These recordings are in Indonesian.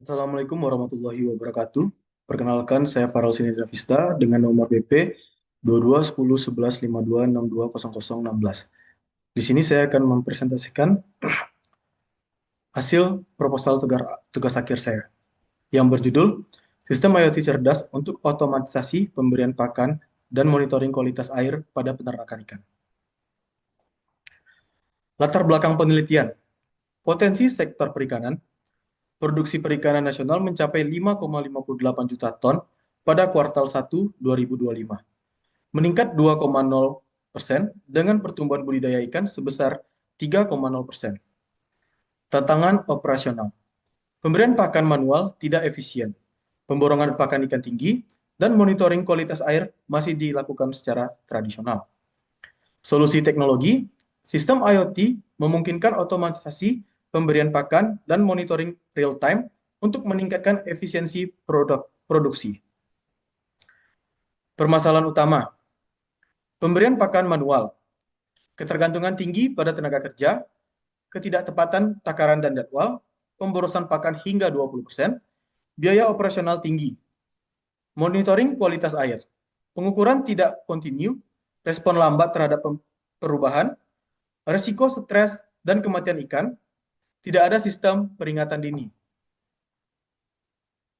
Assalamualaikum warahmatullahi wabarakatuh. Perkenalkan, saya Farel Sinidra Vista dengan nomor BP 22 10 11 52 62 00 16. Di sini saya akan mempresentasikan hasil proposal tugas akhir saya yang berjudul Sistem IoT Cerdas untuk Otomatisasi Pemberian Pakan dan Monitoring Kualitas Air pada Peternakan Ikan. Latar belakang penelitian, potensi sektor perikanan. Produksi perikanan nasional mencapai 5,58 juta ton pada kuartal 1 2025, meningkat 2,0% dengan pertumbuhan budidaya ikan sebesar 3,0%. Tantangan operasional. Pemberian pakan manual tidak efisien, pemborongan pakan ikan tinggi, dan monitoring kualitas air masih dilakukan secara tradisional. Solusi teknologi, sistem IoT memungkinkan otomatisasi pemberian pakan dan monitoring real-time untuk meningkatkan efisiensi produksi. Permasalahan utama, pemberian pakan manual, ketergantungan tinggi pada tenaga kerja, ketidaktepatan takaran dan jadwal, pemborosan pakan hingga 20%, biaya operasional tinggi, monitoring kualitas air, pengukuran tidak kontinu, respon lambat terhadap perubahan, resiko stres dan kematian ikan, tidak ada sistem peringatan dini.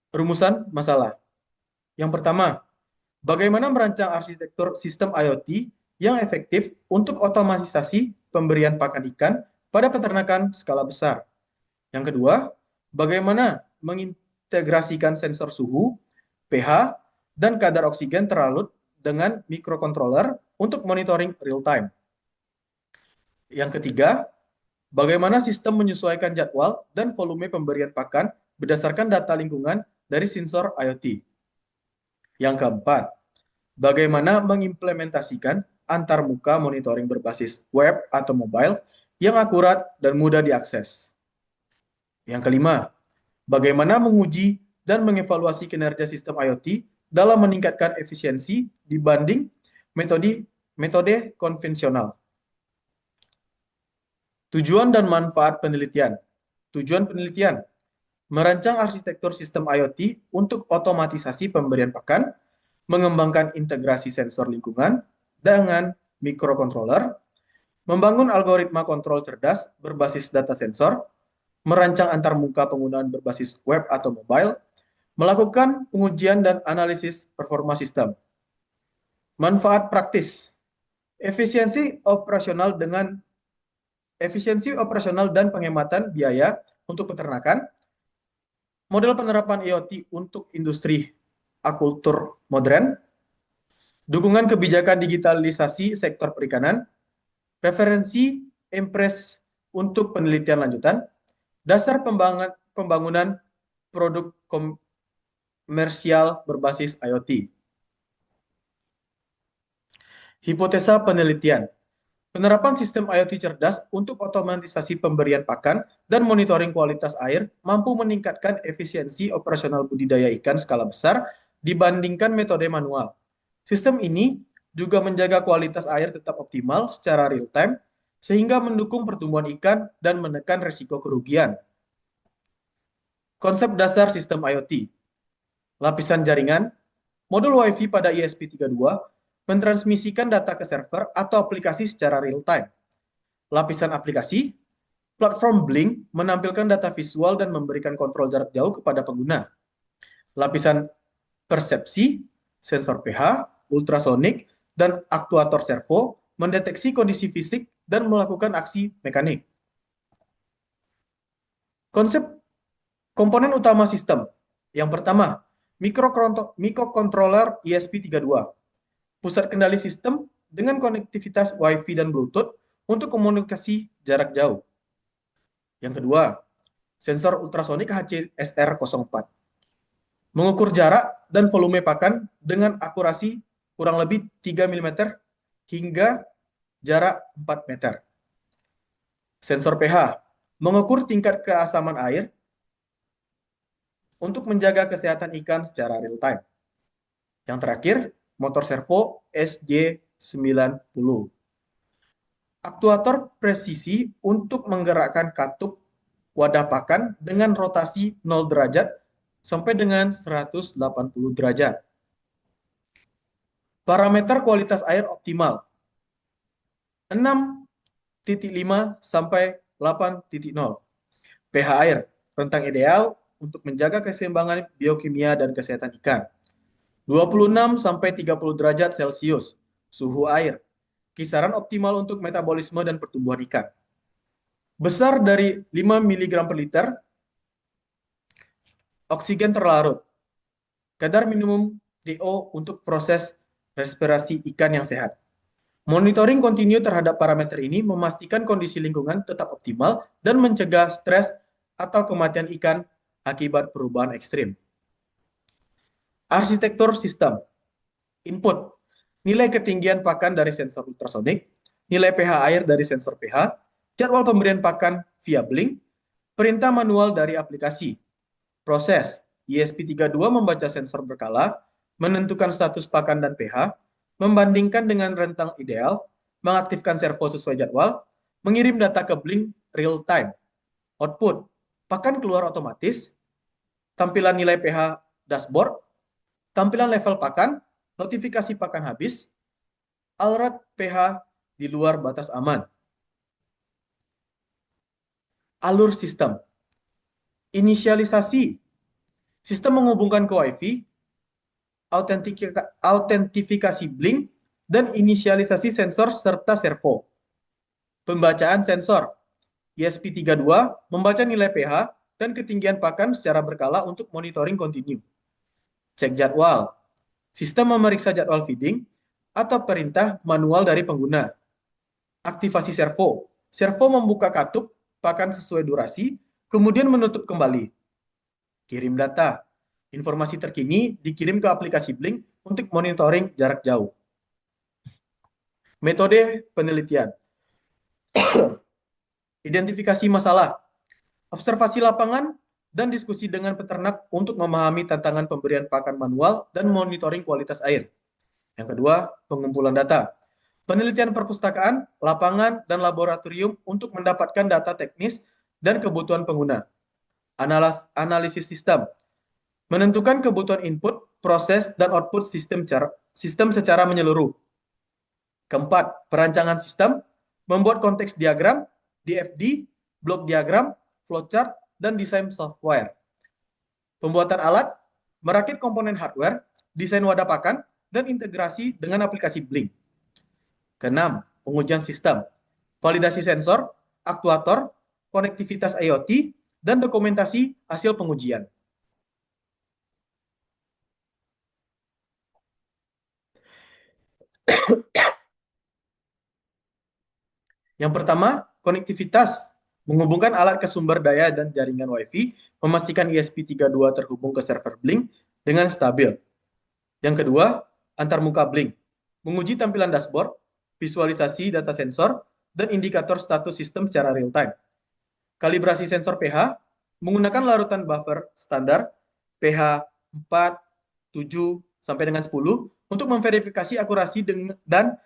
Rumusan masalah. Yang pertama, bagaimana merancang arsitektur sistem IoT yang efektif untuk otomatisasi pemberian pakan ikan pada peternakan skala besar. Yang kedua, bagaimana mengintegrasikan sensor suhu, pH, dan kadar oksigen terlarut dengan mikrokontroler untuk monitoring real time. Yang ketiga, bagaimana sistem menyesuaikan jadwal dan volume pemberian pakan berdasarkan data lingkungan dari sensor IoT. Yang keempat, bagaimana mengimplementasikan antarmuka monitoring berbasis web atau mobile yang akurat dan mudah diakses. Yang kelima, bagaimana menguji dan mengevaluasi kinerja sistem IoT dalam meningkatkan efisiensi dibanding metode konvensional. Tujuan dan manfaat penelitian. Tujuan penelitian, merancang arsitektur sistem IoT untuk otomatisasi pemberian pakan, mengembangkan integrasi sensor lingkungan dengan mikrokontroler, membangun algoritma kontrol cerdas berbasis data sensor, merancang antarmuka penggunaan berbasis web atau mobile, melakukan pengujian dan analisis performa sistem. Manfaat praktis, efisiensi operasional dan penghematan biaya untuk peternakan, model penerapan IoT untuk industri akukultur modern, dukungan kebijakan digitalisasi sektor perikanan, referensi Impres untuk penelitian lanjutan, dasar pembangunan produk komersial berbasis IoT. Hipotesa penelitian. Penerapan sistem IoT cerdas untuk otomatisasi pemberian pakan dan monitoring kualitas air mampu meningkatkan efisiensi operasional budidaya ikan skala besar dibandingkan metode manual. Sistem ini juga menjaga kualitas air tetap optimal secara real-time, sehingga mendukung pertumbuhan ikan dan menekan risiko kerugian. Konsep dasar sistem IoT. Lapisan jaringan, modul Wi-Fi pada ESP32 mentransmisikan data ke server atau aplikasi secara real-time. Lapisan aplikasi, platform Blink menampilkan data visual dan memberikan kontrol jarak jauh kepada pengguna. Lapisan persepsi, sensor pH, ultrasonik, dan aktuator servo mendeteksi kondisi fisik dan melakukan aksi mekanik. Konsep komponen utama sistem. Yang pertama, mikrokontroler ESP32. Pusat kendali sistem dengan konektivitas Wi-Fi dan Bluetooth untuk komunikasi jarak jauh. Yang kedua, sensor ultrasonik HCSR04. Mengukur jarak dan volume pakan dengan akurasi kurang lebih 3 mm hingga jarak 4 meter. Sensor pH, mengukur tingkat keasaman air untuk menjaga kesehatan ikan secara real time. Yang terakhir, motor servo SJ90. Aktuator presisi untuk menggerakkan katup wadah pakan dengan rotasi 0 derajat sampai dengan 180 derajat. Parameter kualitas air optimal 6,5 sampai 8,0. pH air rentang ideal untuk menjaga keseimbangan biokimia dan kesehatan ikan. 26 sampai 30 derajat Celcius. Suhu air kisaran optimal untuk metabolisme dan pertumbuhan ikan. Besar dari 5 mg per liter, oksigen terlarut. Kadar minimum DO untuk proses respirasi ikan yang sehat. Monitoring kontinu terhadap parameter ini memastikan kondisi lingkungan tetap optimal dan mencegah stres atau kematian ikan akibat perubahan ekstrim. Arsitektur sistem. Input. Nilai ketinggian pakan dari sensor ultrasonik, nilai pH air dari sensor pH, jadwal pemberian pakan via Blink, perintah manual dari aplikasi. Proses. ESP32 membaca sensor berkala, menentukan status pakan dan pH, membandingkan dengan rentang ideal, mengaktifkan servo sesuai jadwal, mengirim data ke Blink real time. Output, pakan keluar otomatis, tampilan nilai pH dashboard, tampilan level pakan, notifikasi pakan habis, alert pH di luar batas aman. Alur sistem. Inisialisasi. Sistem menghubungkan ke Wi-Fi, autentifikasi Blink, dan inisialisasi sensor serta servo. Pembacaan sensor. ESP32 membaca nilai pH dan ketinggian pakan secara berkala untuk monitoring kontinu. Cek jadwal. Sistem memeriksa jadwal feeding atau perintah manual dari pengguna. Aktivasi servo. Servo membuka katup pakan sesuai durasi, kemudian menutup kembali. Kirim data. Informasi terkini dikirim ke aplikasi Blink untuk monitoring jarak jauh. Metode penelitian. Identifikasi masalah. Observasi lapangan dan diskusi dengan peternak untuk memahami tantangan pemberian pakan manual dan monitoring kualitas air. Yang kedua, pengumpulan data. Penelitian perpustakaan, lapangan, dan laboratorium untuk mendapatkan data teknis dan kebutuhan pengguna. Analisis sistem. Menentukan kebutuhan input, proses, dan output sistem secara menyeluruh. Keempat, perancangan sistem, membuat konteks diagram, DFD, blok diagram, flowchart, dan desain software. Pembuatan alat, merakit komponen hardware, desain wadah pakan, dan integrasi dengan aplikasi Blink. Keenam, pengujian sistem, validasi sensor, aktuator, konektivitas IoT, dan dokumentasi hasil pengujian. Yang pertama, konektivitas. Menghubungkan alat ke sumber daya dan jaringan Wi-Fi, memastikan ESP32 terhubung ke server Blink dengan stabil. Yang kedua, antarmuka Blink. Menguji tampilan dashboard, visualisasi data sensor, dan indikator status sistem secara real-time. Kalibrasi sensor pH, menggunakan larutan buffer standar pH 4, 7, sampai dengan 10 untuk memverifikasi akurasi dan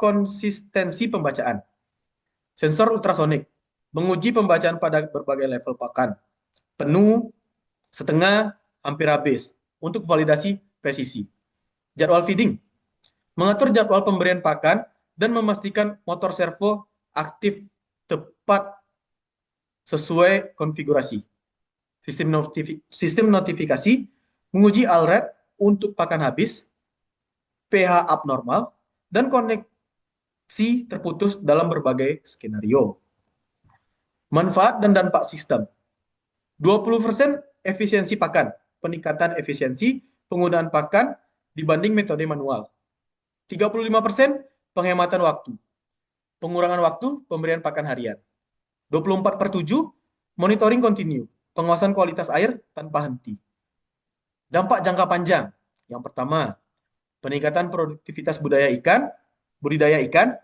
konsistensi pembacaan. Sensor ultrasonik, menguji pembacaan pada berbagai level pakan, penuh, setengah, hampir habis, untuk validasi presisi. Jadwal feeding, mengatur jadwal pemberian pakan dan memastikan motor servo aktif tepat sesuai konfigurasi. Sistem notifikasi, menguji alert untuk pakan habis, pH abnormal, dan koneksi terputus dalam berbagai skenario. Manfaat dan dampak sistem. 20% efisiensi pakan, peningkatan efisiensi penggunaan pakan dibanding metode manual. 35% penghematan waktu, pengurangan waktu pemberian pakan harian. 24/7 monitoring kontinu, pengawasan kualitas air tanpa henti. Dampak jangka panjang. Yang pertama, peningkatan produktivitas budidaya ikan,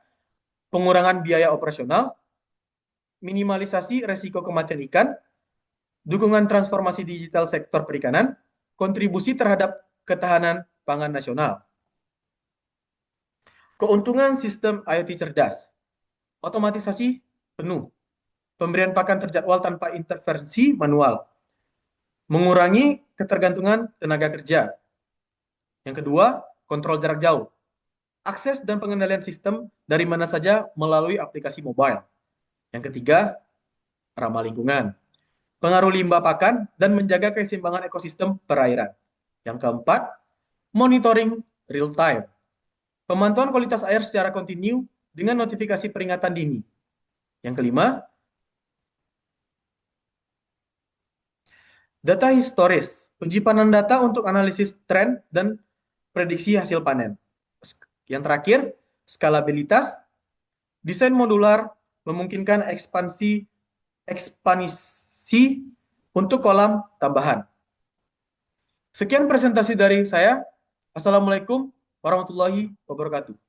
pengurangan biaya operasional, minimalisasi resiko kematian ikan, dukungan transformasi digital sektor perikanan, kontribusi terhadap ketahanan pangan nasional. Keuntungan sistem IoT cerdas, otomatisasi penuh, pemberian pakan terjadwal tanpa intervensi manual, mengurangi ketergantungan tenaga kerja. Yang kedua, kontrol jarak jauh, akses dan pengendalian sistem dari mana saja melalui aplikasi mobile. Yang ketiga, ramah lingkungan, pengaruh limbah pakan dan menjaga keseimbangan ekosistem perairan. Yang keempat, monitoring real time, pemantauan kualitas air secara kontinu dengan notifikasi peringatan dini. Yang kelima, data historis, penyimpanan data untuk analisis tren dan prediksi hasil panen. Yang terakhir, skalabilitas, desain modular memungkinkan ekspansi untuk kolam tambahan. Sekian presentasi dari saya. Assalamualaikum warahmatullahi wabarakatuh.